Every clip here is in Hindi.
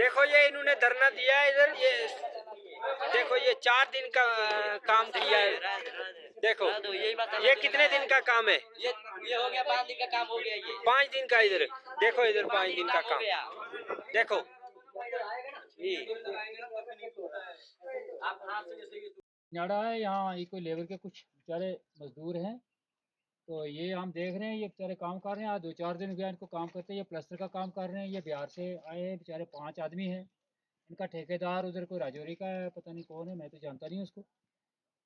देखो ये इन्होंने धरना दिया है इधर, ये देखो ये 4 दिन का काम किया है। देखो ये कितने दिन का काम है? ये हो गया 5 दिन का काम हो गया। ये 5 दिन का इधर देखो, इधर 5 दिन का काम देखो। न्याड़ा है यहाँ, ये कोई लेबर के कुछ बेचारे मजदूर हैं, तो ये हम देख रहे हैं ये बेचारे काम कर रहे हैं। आज 2-4 दिन हो गया इनको काम करते, ये प्लास्टर का काम कर रहे हैं। ये बिहार से आए हैं बेचारे, 5 आदमी हैं। इनका ठेकेदार उधर कोई राजौरी का है, पता नहीं कौन है, मैं तो जानता नहीं उसको।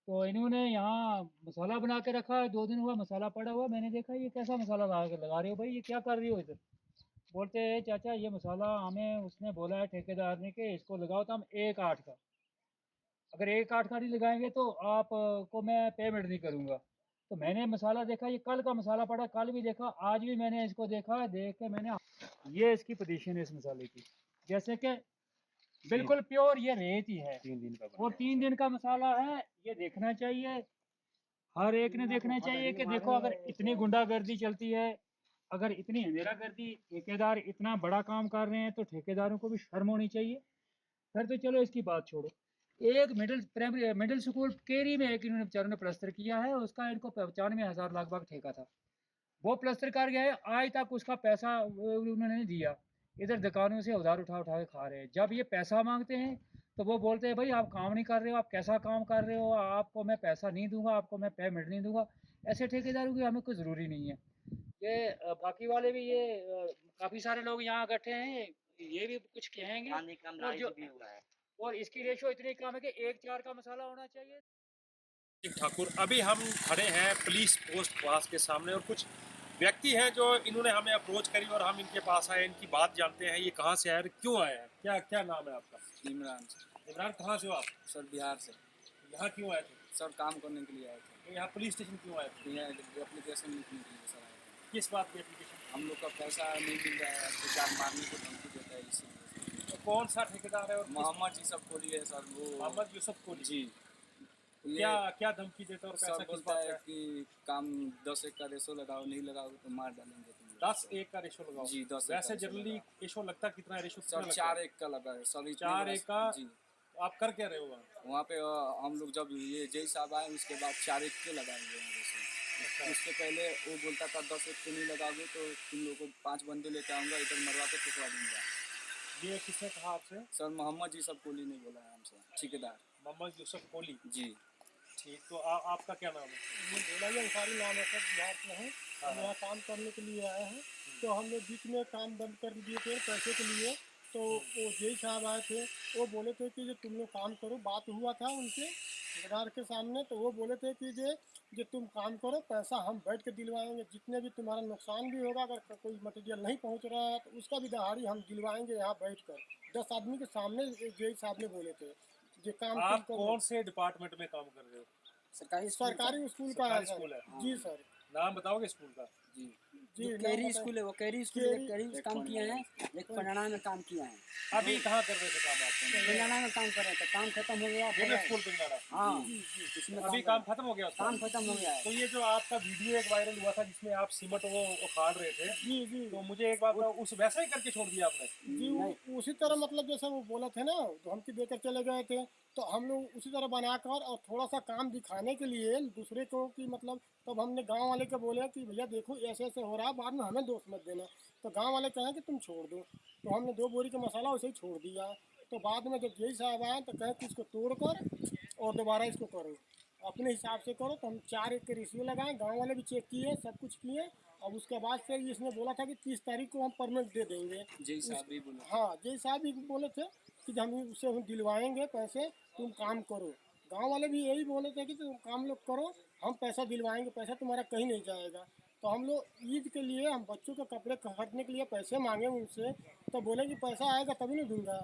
तो इन्होंने यहाँ मसाला बना के रखा है, 2 दिन हुआ मसाला पड़ा हुआ। मैंने देखा ये कैसा मसाला लगा रहे हो भाई, ये क्या कर रही हो इधर? बोलते हैं चाचा ये मसाला हमें उसने बोला है ठेकेदार ने कि इसको लगाओ, तो हम 1/8 का, अगर 1/8 का नहीं लगाएंगे तो आप को मैं पेमेंट नहीं करूँगा। तो मैंने मसाला देखा, ये कल का मसाला पड़ा, कल भी देखा, आज भी मैंने इसको देखा, देख के मैंने, ये इसकी पोजीशन है इस मसाले की, जैसे कि बिल्कुल प्योर ये रेत ही है। 3 दिन का और 3 दिन का मसाला है। ये देखना चाहिए, हर एक ने देखना चाहिए कि देखो अगर इतनी गुंडागर्दी चलती है, अगर इतनी अंधेरागर्दी, ठेकेदार इतना बड़ा काम कर रहे हैं, तो ठेकेदारों को भी शर्म होनी चाहिए। फिर तो चलो इसकी बात छोड़ो, एक मिडिल स्कूल केरी में एक इन्होंने बेचारों ने प्लास्टर किया है, उसका इनको 95,000 लगभग ठेका था। वो प्लास्टर कर गया है, आज तक उसका पैसा उन्होंने नहीं दिया। इधर दुकानों से उधार उठा उठा के खा रहे हैं। जब ये पैसा मांगते हैं तो वो बोलते हैं भाई आप काम नहीं कर रहे हो, आप कैसा काम कर रहे हो, आपको मैं पैसा नहीं दूंगा, आपको मैं पेमेंट नहीं दूंगा। ऐसे ठेकेदारों की हमें कोई ज़रूरी नहीं है। ये बाकी वाले भी ये काफ़ी सारे लोग यहाँ इकट्ठे हैं, ये भी कुछ कहेंगे। और जो भी हुआ है और इसकी रेशो इतनी कम है कि 1/4 का मसाला होना चाहिए। ठाकुर, अभी हम खड़े हैं पुलिस पोस्ट पास के सामने और कुछ व्यक्ति हैं जो इन्होंने हमें अप्रोच करी और हम इनके पास आए, इनकी बात जानते हैं। ये कहाँ से आए, क्यों आए हैं, क्या क्या नाम है आपका? इमरान इमरान, कहाँ से हो आप? सर, बिहार से। यहाँ क्यों आए थे? सर, काम करने के लिए आए थे। तो यहाँ पुलिस स्टेशन क्यों आए थे? यहाँ एप्लीकेशन लिखने के लिए सर आए थे। किस बात की एप्लीकेशन? हम लोग का पैसा नहीं मिल रहा है, तो जान मारने को धमकी देता है, इसीलिए। तो कौन सा ठेकेदार है? और मोहम्मद यूसुफ कोहली है सर, वो। मोहम्मद यूसुफ कोहली जी। क्या क्या धमकी देता है और पैसा सर किस बोलता बात है का? कि काम 10 एक का रेशो लगाओ, नहीं लगाओगे तो मार डालेंगे तुम लोग। 10 का रेशो लगाओ? जी, 10 वैसे का जनरली रेशो लगता कितना है? रेशो सर 4-1 का लगा है सर। 4-1 का? जी। आप कर क्या रहे हो वहाँ पे हम लोग जब ये जय साहब आए उसके बाद 4-1 के लगाएंगे रेशो। अच्छा। उसके पहले वो बोलता था 10-1 के नहीं लगाओगे तो तुम लोग को 5 बंदे लेके आऊँगा, इधर मरवा के ठुकरा दूंगा। ये किसने कहा आपसे? सर, मोहम्मद यूसुफ कोहली ने बोला है हमसे, ठेकेदार। मोहम्मद यूसुफ कोहली जी। ठीक। तो आपका क्या नाम है? ये बोला ये अंसारी नाम है सर, बिहार से हैं। हम यहाँ काम करने के लिए आए हैं। तो हम लोग बीच में काम बंद कर दिए थे पैसे के लिए। तो वो जेई साहब आए थे, वो बोले थे कि जो तुम लोग काम करो, बात हुआ था उनके ठेकेदार के सामने। तो वो बोले थे कि जो तुम काम करो, पैसा हम बैठ के दिलवाएंगे, जितने भी तुम्हारा नुकसान भी होगा, अगर कोई मटेरियल नहीं पहुँच रहा है तो उसका भी दहाड़ी हम दिलवाएंगे यहाँ बैठ कर। 10 आदमी के सामने जेई साहब ने बोले थे जो काम तुम आप करो। कौन से डिपार्टमेंट में काम कर रहे हो? सरकारी स्कूल का है स्कूल सर। है? जी सर। नाम बताओगे स्कूल का? जी। जी, कैरी स्कूल है, वो कैरी स्कूल कैरी- कैरी में काम किए हैं, एक पटना में काम किए हैं। अभी कहाँ कर रहे थे काम आप? पिंगलाना में काम कर रहे थे, काम खत्म हो गया। Middle school Pinglana? हाँ, इसमें अभी काम खत्म हो गया उसका? काम खत्म हो गया है। तो ये जो आपका वीडियो एक वायरल हुआ था जिसमें आप सीमेंट वो उखाड़ रहे थे, जी जी तो मुझे एक बात बताओ, उस वैसा ही करके छोड़ दिया आपने? जी, उसी तरह मतलब जैसे वो बोला थे ना, धमकी देकर चले गए थे, तो हम लोग उसी तरह बनाकर और थोड़ा सा काम दिखाने के लिए दूसरे को कि मतलब, तब हमने गांव वाले को बोले कि भैया देखो ऐसे ऐसे हो रहा है, बाद में हमें दोष मत देना। तो गांव वाले कहें कि तुम छोड़ दो, तो हमने 2 बोरी का मसाला वैसे ही छोड़ दिया। तो बाद में जब जेई साहब आए तो कहें कि इसको तोड़कर और दोबारा इसको करो, अपने हिसाब से करो। तो हम 4-1 के रेशियो लगाए, गाँव वाले भी चेक किए, सब कुछ किए। अब उसके बाद से इसने बोला था कि 30 तारीख को हम परमिट दे देंगे। जय साहब भी बोला। हाँ, जय साहब भी बोले थे कि हम उससे हम दिलवाएंगे पैसे, तुम काम करो। गांव वाले भी यही बोले थे कि तुम काम लोग करो, हम पैसा दिलवाएंगे, पैसा तुम्हारा कहीं नहीं जाएगा। तो हम लोग ईद के लिए हम बच्चों के कपड़े खरीदने के लिए पैसे मांगे उनसे, तो बोले कि पैसा आएगा तभी नहीं दूंगा,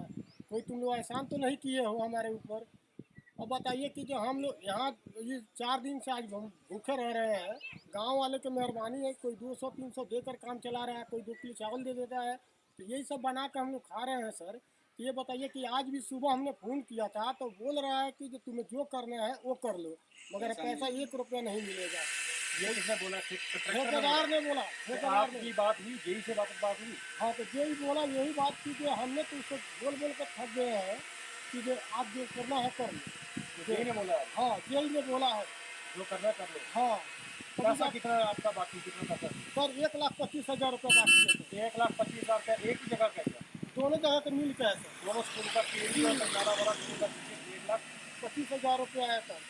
कोई तुम लोग एहसान तो नहीं किए हो हमारे ऊपर। अब बताइए कि जो हम लोग यहाँ ये 4 दिन से आज हम भूखे रह रहे हैं, गांव वाले की मेहरबानी है, कोई 200-300 देकर काम चला रहा है, कोई 2 किलो चावल दे देता है, तो यही सब बना कर हम लोग खा रहे हैं सर। तो ये बताइए कि आज भी सुबह हमने फ़ोन किया था तो बोल रहा है कि जो तुम्हें जो करना है वो कर लो, मगर पैसा 1 रुपया नहीं मिलेगा। ये किसने बोला? ठेकेदार ने बोला, ठेकेदार ने। आपकी बात हुई जेई से बात हुई? हाँ, तो यही बोला, यही बात की कि हमने तो उसको बोल बोल कर थक गए हैं कि जो आप जो करना है कर लो। जेई ने बोला है, हाँ, यही ने बोला है। जो करना है कर लो। हाँ, तो पैसा कितना है आपका बाकी? कितना पैसा? सर 1,25,000 रुपये बाकी है सर। 1,25,000 का एक ही जगह का क्या? दोनों जगह के मिल के है सर। दोनों स्कूल का PhD और पंजारा वाला स्कूल का 1,25,000 25,000 रुपया है सर।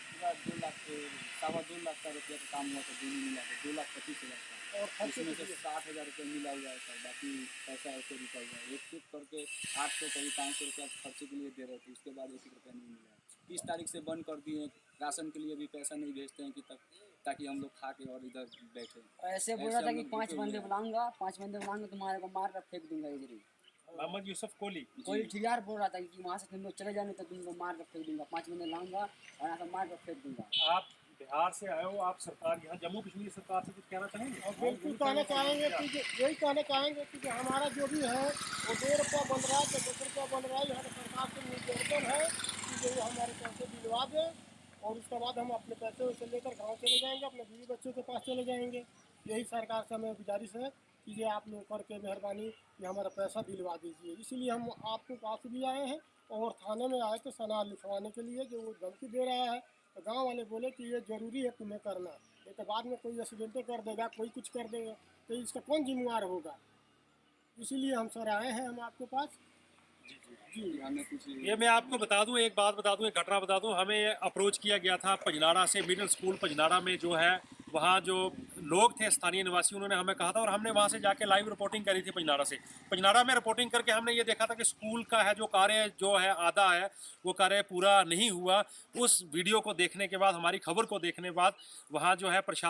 पूरा 2 लाख के 2.25 लाख का रुपया का काम हुआ था, दोनों मिला के 2,25,000 का। और खर्चे उसमें के से लिए 60,000 रुपये मिला हुआ है सर, बाकी पैसा ऐसे रुका हुआ है। एक करके 800 कभी 500 रुपया खर्चे के लिए दे रहे थे, उसके बाद 1 रुपया नहीं मिला है। 30 तारीख से बंद कर दिए, राशन के लिए भी पैसा नहीं भेजते हैं कि ताकि हम लोग खा के और इधर बैठे। ऐसे बोल रहा था कि 5 बंदे बुलाऊंगा, 5 बंदे बुलाऊंगा, तुम्हारे को मार कर फेंक दूंगा इधर ही। मोहम्मद यूसुफ कोहली। कोई ठियार बोल रहा था कि वहाँ से तुम लोग चले जाने तो तुमको मार कर फेंक दूंगा, 5 बंदे लाऊंगा और यहाँ से मार कर फेंक दूंगा। आप बिहार से आए हो, आप सरकार यहाँ जम्मू कश्मीर सरकार से कुछ कहना चाहेंगे? और बिल्कुल कहना चाहेंगे कि यही कहना चाहेंगे कि जो हमारा जो भी है वो 2 रुपया बन रहा है तो 10 रुपया बन रहा है। यहाँ सरकार से निवेदन है कि जो हमारे पैसे दिलवा दें और उसके बाद हम अपने पैसे वैसे लेकर गाँव चले जाएंगे, अपने बीवी बच्चों के पास चले जाएंगे। यही सरकार से हमें गुजारिश है कि ये आप लोग करके मेहरबानी ये हमारा पैसा दिलवा दीजिए। इसीलिए हम आपके पास भी आए हैं और थाने में आए थे सना लिखवाने के लिए, जो वो धमकी दे रहा है। तो गांव वाले बोले कि ये ज़रूरी है तुम्हें करना, नहीं तो बाद में कोई एक्सीडेंटे कर देगा, कोई कुछ कर देगा, तो इसका कौन जिम्मेवार होगा। इसीलिए हम सर आए हैं हम आपके पास। जी, हमें कुछ ये मैं आपको बता दूं, एक बात बता दूं, एक घटना बता दूं। हमें अप्रोच किया गया था पजनाड़ा से, मिडिल स्कूल पजनाड़ा में जो है वहाँ जो लोग थे स्थानीय निवासी, उन्होंने हमें कहा था और हमने वहाँ से जाके लाइव रिपोर्टिंग करी थी पजनाड़ा से। पजनाड़ा में रिपोर्टिंग करके हमने ये देखा था कि स्कूल का है जो कार्य जो है आधा है, वो कार्य पूरा नहीं हुआ। उस वीडियो को देखने के बाद, हमारी खबर को देखने के बाद वहाँ जो है प्रशासन